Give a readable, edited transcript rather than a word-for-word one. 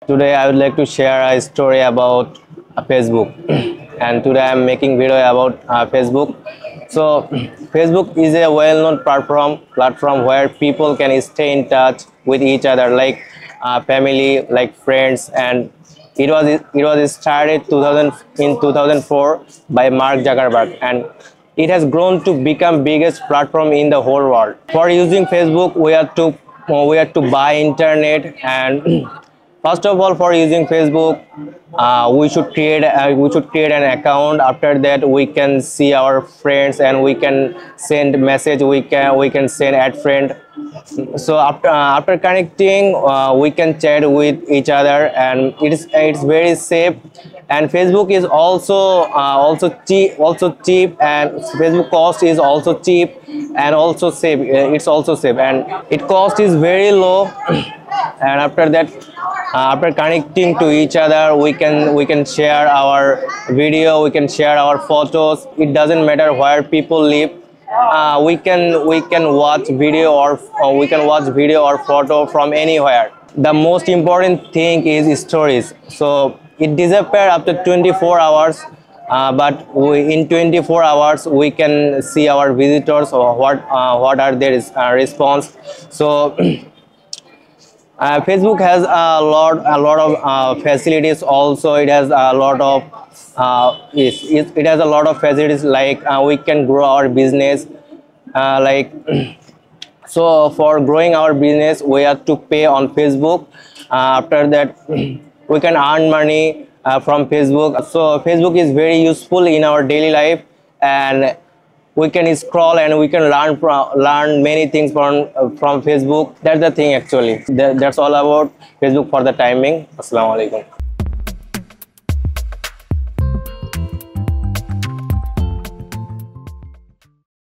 Today I would like to share a story about Facebook, and today I am making video about Facebook. So Facebook is a well-known platform where people can stay in touch with each other, like family, like friends, and it was started 2004 by Mark Zuckerberg, and it has grown to become biggest platform in the whole world. For using Facebook, we have to buy internet, and first of all, for using Facebook, we should create an account. After that, we can see our friends and we can send message. We can send add friend. So after connecting, we can chat with each other, and it's very safe. And Facebook is also cheap, and Facebook cost is also cheap and also safe. It's also safe, and it cost is very low. And after that, after connecting to each other, we can share our video, we can share our photos. It doesn't matter where people live. We can watch video, or we can watch video or photo from anywhere. The most important thing is stories. So it disappear after 24 hours, but in 24 hours we can see our visitors or what are their response. So Facebook has a lot of facilities. Also, it has a lot of it has a lot of facilities, like we can grow our business, like so for growing our business we have to pay on Facebook. After that, we can earn money from Facebook. So Facebook is very useful in our daily life, and we can scroll and we can learn many things from Facebook. That's the thing actually. That's all about Facebook for the timing. Assalamu alaikum.